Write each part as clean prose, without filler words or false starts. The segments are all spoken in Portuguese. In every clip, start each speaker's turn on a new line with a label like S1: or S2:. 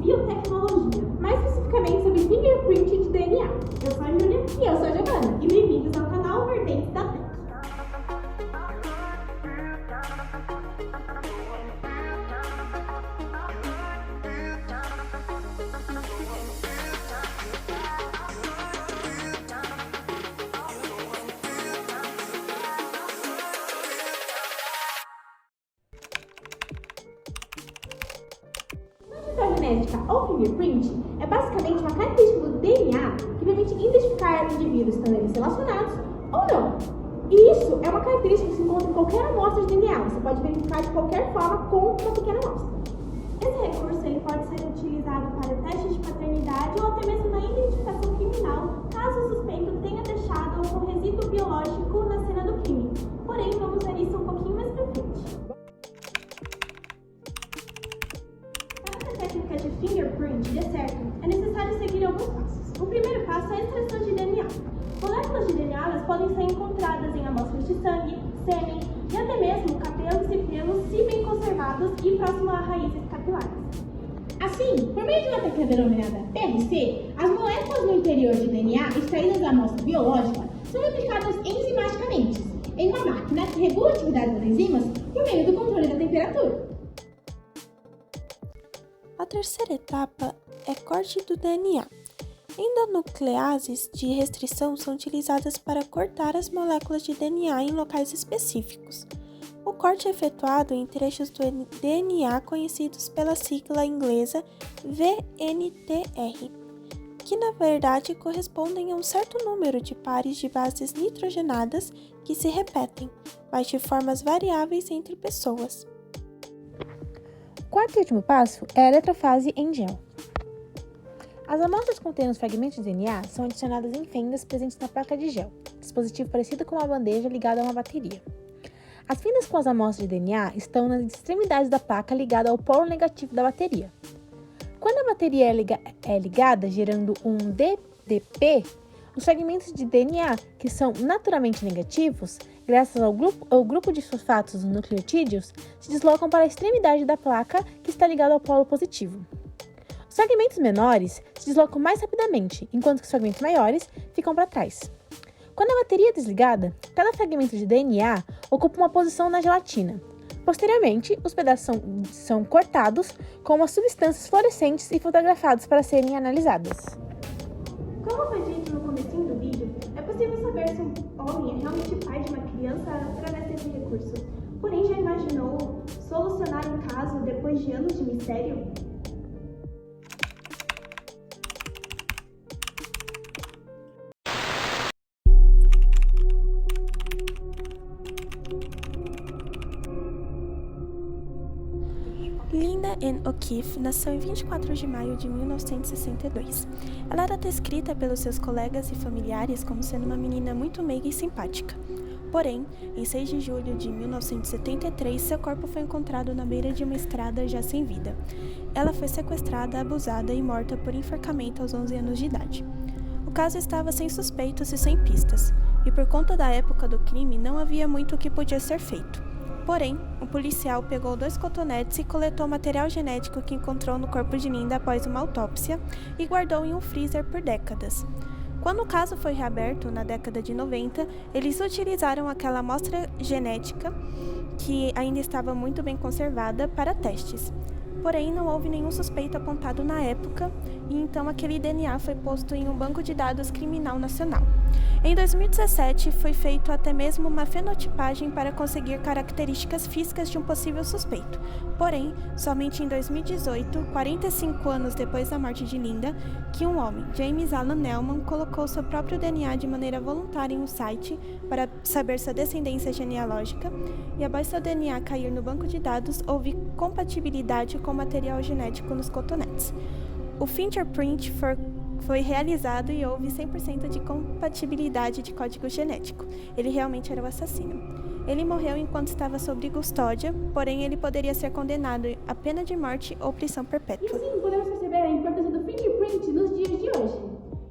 S1: biotecnologia, mais especificamente sobre fingerprint de DNA. Eu sou a Júlia
S2: E eu sou a Giovana.
S1: e bem-vindos ao canal Vertentes da Tech. Genética ou fingerprint é basicamente uma característica do DNA que permite identificar indivíduos estando eles relacionados ou não. E isso é uma característica que se encontra em qualquer amostra de DNA. Você pode verificar de qualquer forma com uma pequena amostra.
S2: Esse recurso ele pode ser utilizado para testes de paternidade ou até mesmo na identificação criminal, caso o suspeito tenha deixado um resíduo biológico na cena do crime. Porém, vamos ver isso um pouquinho mais pra frente. Técnica de fingerprint dê certo, é necessário seguir alguns passos. O primeiro passo é a extração de DNA. Moléculas de DNA elas podem ser encontradas em amostras de sangue, sêmen e até mesmo cabelos e pelos, se bem conservados e próximo a raízes capilares.
S1: Assim, por meio de uma técnica denominada PRC, as moléculas no interior de DNA extraídas da amostra biológica são replicadas enzimaticamente em uma máquina que regula a atividade das enzimas por meio do controle da temperatura.
S3: A terceira etapa é corte do DNA. Endonucleases de restrição são utilizadas para cortar as moléculas de DNA em locais específicos. O corte é efetuado em trechos do DNA conhecidos pela sigla inglesa VNTR, que na verdade correspondem a um certo número de pares de bases nitrogenadas que se repetem, mas de formas variáveis entre pessoas.
S4: O quarto e último passo é a eletrofase em gel. As amostras contendo os fragmentos de DNA são adicionadas em fendas presentes na placa de gel, dispositivo parecido com uma bandeja ligada a uma bateria. As fendas com as amostras de DNA estão nas extremidades da placa ligada ao polo negativo da bateria. Quando a bateria é ligada, gerando um DDP, os fragmentos de DNA, que são naturalmente negativos, graças ao grupo de fosfatos nucleotídeos, se deslocam para a extremidade da placa que está ligada ao polo positivo. Os fragmentos menores se deslocam mais rapidamente, enquanto que os fragmentos maiores ficam para trás. Quando a bateria é desligada, cada fragmento de DNA ocupa uma posição na gelatina. Posteriormente, os pedaços são cortados com umas substâncias fluorescentes e fotografados para serem analisadas.
S2: Como foi dito no comecinho do vídeo, é possível saber se um homem é realmente pai de uma criança através desse recurso. Porém, já imaginou solucionar um caso depois de anos de mistério?
S3: Linda Ann O'Keefe nasceu em 24 de maio de 1962. Ela era descrita pelos seus colegas e familiares como sendo uma menina muito meiga e simpática. Porém, em 6 de julho de 1973, seu corpo foi encontrado na beira de uma estrada já sem vida. Ela foi sequestrada, abusada e morta por enforcamento aos 11 anos de idade. O caso estava sem suspeitos e sem pistas, e por conta da época do crime não havia muito o que podia ser feito. Porém, o policial pegou 2 cotonetes e coletou o material genético que encontrou no corpo de Linda após uma autópsia e guardou em um freezer por décadas. Quando o caso foi reaberto na década de 90, eles utilizaram aquela amostra genética, que ainda estava muito bem conservada, para testes. Porém, não houve nenhum suspeito apontado na época, e então aquele DNA foi posto em um banco de dados criminal nacional. Em 2017, foi feito até mesmo uma fenotipagem para conseguir características físicas de um possível suspeito. Porém, somente em 2018, 45 anos depois da morte de Linda, que um homem, James Alan Nelman, colocou seu próprio DNA de maneira voluntária em um site para saber sua descendência genealógica, e após seu DNA cair no banco de dados, houve compatibilidade com o material genético nos cotonetes. O fingerprint foi realizado e houve 100% de compatibilidade de código genético. Ele realmente era o assassino. Ele morreu enquanto estava sob custódia, porém ele poderia ser condenado a pena de morte ou prisão perpétua.
S1: E assim podemos perceber a importância do fingerprint nos dias de hoje.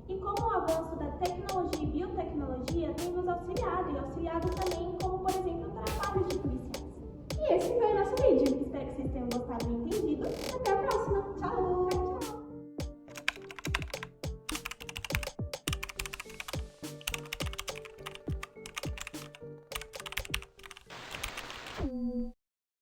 S2: E como o avanço da tecnologia e biotecnologia tem nos auxiliado e auxiliado também, como por exemplo, trabalhos de policiais.
S1: E esse foi o nosso vídeo.
S2: Espero que vocês tenham gostado